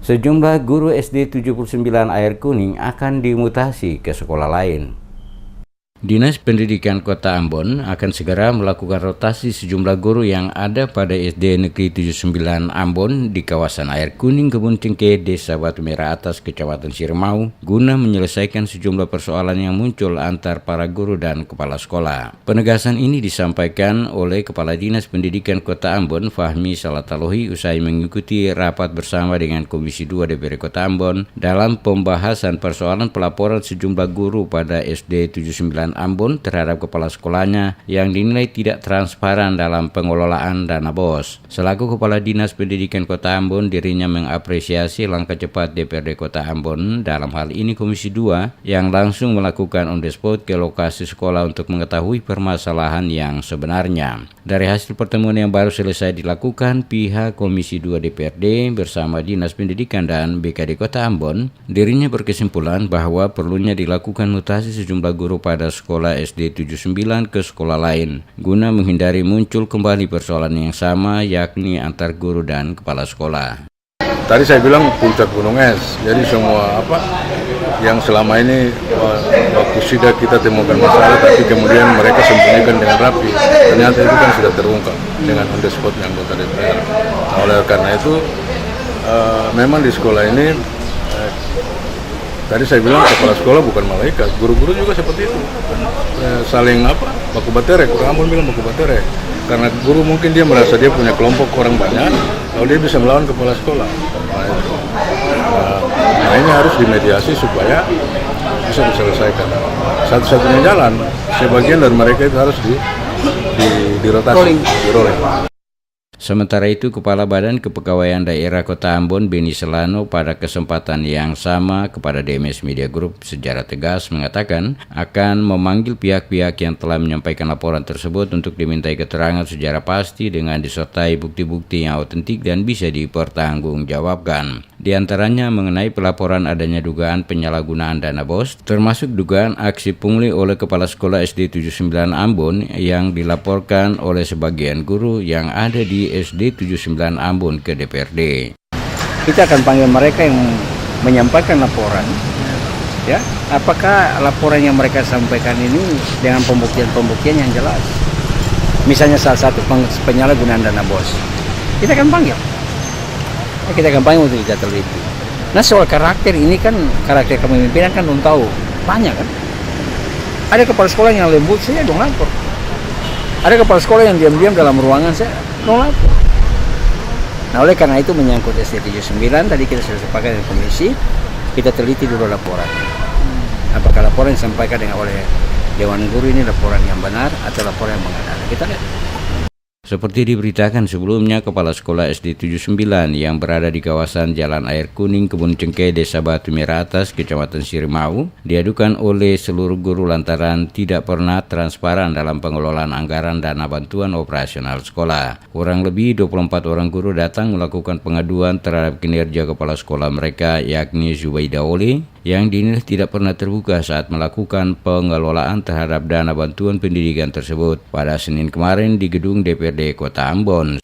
Sejumlah guru SD 79 Air Kuning akan dimutasi ke sekolah lain. Dinas Pendidikan Kota Ambon akan segera melakukan rotasi sejumlah guru yang ada pada SD Negeri 79 Ambon di kawasan Air Kuning, Kebun Cengkeh, Desa Batu Merah Atas, Kecamatan Sirmau, guna menyelesaikan sejumlah persoalan yang muncul antar para guru dan kepala sekolah. Penegasan ini disampaikan oleh Kepala Dinas Pendidikan Kota Ambon, Fahmi Salatalohi, usai mengikuti rapat bersama dengan Komisi 2 DPRD Kota Ambon dalam pembahasan persoalan pelaporan sejumlah guru pada SD 79 Ambon terhadap kepala sekolahnya yang dinilai tidak transparan dalam pengelolaan dana BOS. Selaku Kepala Dinas Pendidikan Kota Ambon, dirinya mengapresiasi langkah cepat DPRD Kota Ambon, dalam hal ini Komisi 2, yang langsung melakukan on the spot ke lokasi sekolah untuk mengetahui permasalahan yang sebenarnya. Dari hasil pertemuan yang baru selesai dilakukan, pihak Komisi 2 DPRD bersama Dinas Pendidikan dan BKD Kota Ambon, dirinya berkesimpulan bahwa perlunya dilakukan mutasi sejumlah guru pada sekolah SD 79 ke sekolah lain, guna menghindari muncul kembali persoalan yang sama, yakni antar guru dan kepala sekolah. Tadi saya bilang puncak gunung es, jadi semua yang selama ini waktu sudah kita temukan masalah, tapi kemudian mereka sembunyikan dengan rapi, ternyata itu kan sudah terungkap dengan on the spot anggota DPR. Nah, oleh karena itu memang di sekolah ini tadi saya bilang kepala sekolah bukan malaikat, guru-guru juga seperti itu, saling baku batere, kurang Ambon bilang baku batere, karena guru mungkin dia merasa dia punya kelompok orang banyak, lalu dia bisa melawan kepala sekolah. Nah ini harus dimediasi supaya bisa diselesaikan. Satu-satunya jalan, sebagian dari mereka itu harus dirotasi, di-rolling. Sementara itu, Kepala Badan Kepegawaian Daerah Kota Ambon, Beni Selano, pada kesempatan yang sama kepada DMS Media Group secara tegas mengatakan akan memanggil pihak-pihak yang telah menyampaikan laporan tersebut untuk dimintai keterangan secara pasti dengan disertai bukti-bukti yang autentik dan bisa dipertanggungjawabkan. Di antaranya mengenai pelaporan adanya dugaan penyalahgunaan dana BOS, termasuk dugaan aksi pungli oleh Kepala Sekolah SD 79 Ambon yang dilaporkan oleh sebagian guru yang ada di SD 79 Ambon ke DPRD. Kita akan panggil mereka yang menyampaikan laporan, ya. Apakah laporan yang mereka sampaikan ini dengan pembuktian yang jelas? Misalnya salah satu penyalahgunaan dana BOS, kita akan panggil. Kita akan panggil untuk kita teliti. Nah, soal karakter ini kan, karakter kepemimpinan kan belum tahu, banyak kan. Ada kepala sekolah yang lembut, saya dong lapor. Ada kepala sekolah yang diam-diam dalam ruangan, saya dong lapor. Nah, oleh karena itu menyangkut SD 79, tadi kita sudah sepakat dengan komisi, kita teliti dulu laporan. Apakah laporan yang disampaikan oleh Dewan Guru ini laporan yang benar atau laporan yang mengada? Kita lihat. Seperti diberitakan sebelumnya, Kepala Sekolah SD 79 yang berada di kawasan Jalan Air Kuning, Kebun Cengkeh, Desa Batu Merah Atas, Kecamatan Sirmau, diadukan oleh seluruh guru lantaran tidak pernah transparan dalam pengelolaan anggaran dana bantuan operasional sekolah. Kurang lebih 24 orang guru datang melakukan pengaduan terhadap kinerja kepala sekolah mereka, yakni Zubaida Oli, yang dinilai tidak pernah terbuka saat melakukan pengelolaan terhadap dana bantuan pendidikan tersebut pada Senin kemarin di gedung DPRD Kota Ambon.